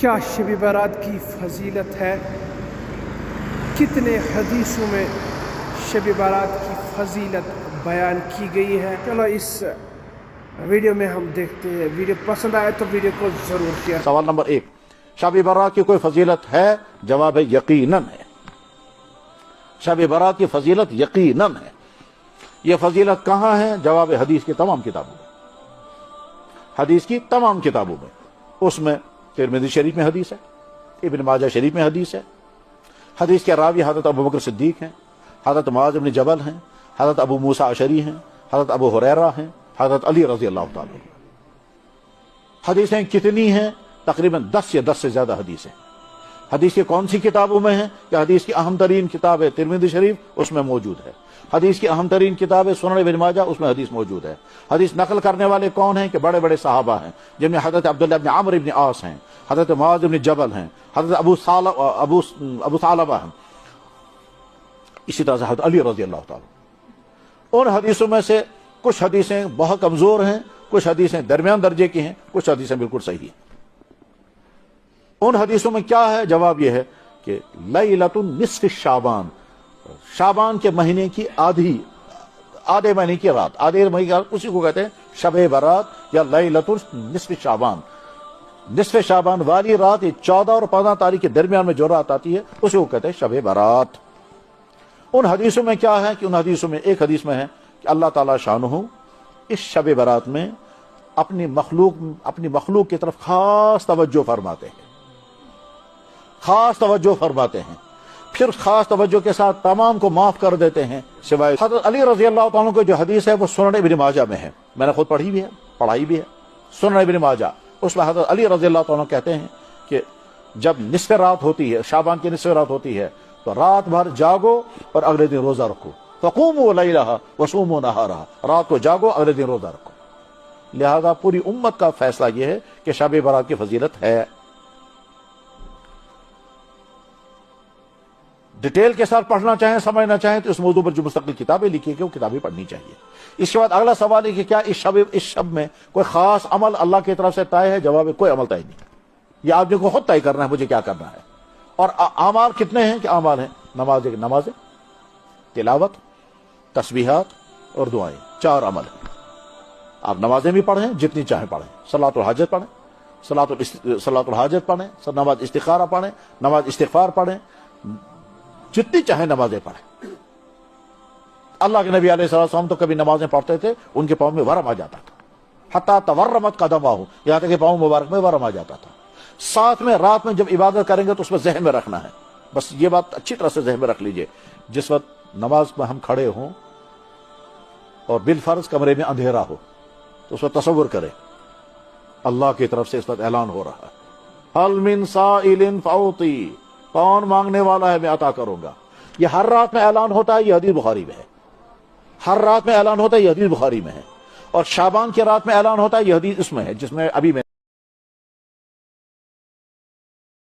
کیا شب برات کی فضیلت ہے؟ کتنے حدیثوں میں شب برات کی فضیلت بیان کی گئی ہے؟ چلو اس ویڈیو میں ہم دیکھتے ہیں. ویڈیو پسند آئے تو ویڈیو کو ضرور شیئر. سوال نمبر 1، شب برات کی کوئی فضیلت ہے؟ جواب ہے یقیناً ہے. شب برات کی فضیلت یقیناً ہے. یہ فضیلت کہاں ہے؟ جواب ہے حدیث کی تمام کتابوں میں. حدیث کی تمام کتابوں میں. اس میں ترمذی شریف میں حدیث ہے، ابن ماجہ شریف میں حدیث ہے. حدیث کے راوی حضرت ابوبکر صدیق ہیں، حضرت معاذ بن جبل ہیں، حضرت ابو موسیٰ اشعری ہیں، حضرت ابو ہریرہ ہیں، حضرت علی رضی اللہ تعالیٰ. حدیثیں کتنی ہیں؟ تقریباً 10 یا 10 سے زیادہ حدیثیں. حدیث کی کون سی کتابوں میں ہیں؟ کہ حدیث کی اہم ترین کتاب ہے ترمذی شریف، اس میں موجود ہے. حدیث کی اہم ترین کتاب ہے سنن ابن ماجہ، اس میں حدیث موجود ہے. حدیث نقل کرنے والے کون ہیں؟ کہ بڑے بڑے صحابہ ہیں، جن میں حضرت عبداللہ بن عمرو بن عاص ہیں، حضرت معاذ بن جبل ہیں، حضرت ابو ثعلبہ ہیں، اسی طرح سے حضرت علی رضی اللہ تعالیٰ. ان حدیثوں میں سے کچھ حدیثیں بہت کمزور ہیں، کچھ حدیثیں درمیان درجے کی ہیں، کچھ حدیثیں بالکل صحیح ہیں. ان حدیثوں میں کیا ہے؟ جواب یہ ہے کہ لیلۃ نصف شعبان، شعبان کے مہینے کی آدھے مہینے کی رات، آدھے مہینے کی رات، اسی کو کہتے ہیں شب برات یا لیلۃ نصف شعبان. نصف شعبان والی رات، یہ 14 اور 15 تاریخ کے درمیان میں جو رات آتی ہے اسی کو کہتے ہیں شب برات. ان حدیثوں میں کیا ہے؟ کہ ان حدیثوں میں ایک حدیث میں ہے کہ اللہ تعالیٰ شانہ اس شب برات میں اپنی مخلوق کی طرف خاص توجہ فرماتے ہیں، خاص توجہ فرماتے ہیں، پھر خاص توجہ کے ساتھ تمام کو معاف کر دیتے ہیں سوائے. حضرت علی رضی اللہ تعالیٰ کو جو حدیث ہے وہ سنن ابن ماجہ میں ہے، میں نے خود پڑھی بھی ہے، پڑھائی بھی ہے. سنن ابن ماجہ، اس میں حضرت علی رضی اللہ تعالیٰ کہتے ہیں کہ جب نصف رات ہوتی ہے، شعبان کی نصف رات ہوتی ہے، تو رات بھر جاگو اور اگلے دن روزہ رکھو. فقوموا لیلہا وصوموا نہارہا، رات کو جاگو، اگلے دن روزہ رکھو. لہذا پوری امت کا فیصلہ یہ ہے کہ شب برات کی فضیلت ہے. ڈیٹیل کے ساتھ پڑھنا چاہیں، سمجھنا چاہیں تو اس موضوع پر جو مستقل کتابیں لکھی ہیں کہ وہ کتابیں پڑھنی چاہیے. اس کے بعد اگلا سوال ہے کہ کیا اس شب میں کوئی خاص عمل اللہ کی طرف سے طے ہے؟ جواب ہے کوئی عمل طے نہیں. یہ آدمی کو خود طے کرنا ہے مجھے کیا کرنا ہے. اور اعمال کتنے ہیں؟ کہ اعمال ہیں نمازیں، تلاوت، تسبیحات اور دعائیں، 4 عمل ہیں. آپ نمازیں بھی پڑھیں جتنی چاہیں پڑھیں، صلاۃ الحاجت پڑھیں، صلاۃ الحاجت پڑھیں، نماز استخارہ پڑھیں، نماز استغفار پڑھیں، جتنی چاہیں نمازیں پڑھیں. اللہ کے نبی علیہ السلام تو کبھی نمازیں پڑھتے تھے ان کے پاؤں میں ورم آ جاتا تھا، حتیٰ تورمت قدمہ، یہاں تک کہ پاؤں مبارک میں ورم آ جاتا تھا. ساتھ میں رات میں جب عبادت کریں گے تو اس میں ذہن میں رکھنا ہے، بس یہ بات اچھی طرح سے ذہن میں رکھ لیجئے، جس وقت نماز میں ہم کھڑے ہوں اور بالفرض کمرے میں اندھیرا ہو تو اس وقت تصور کریں اللہ کی طرف سے اس وقت اعلان ہو رہا ہے، هل من سائل فاعطی، کون مانگنے والا ہے میں عطا کروں گا. یہ ہر رات میں اعلان ہوتا ہے، یہ حدیث بخاری میں ہے. ہر رات میں اعلان ہوتا ہے، یہ حدیث بخاری میں ہے. اور شعبان کی رات میں اعلان ہوتا ہے، یہ حدیث اس میں ہے جس میں ابھی میں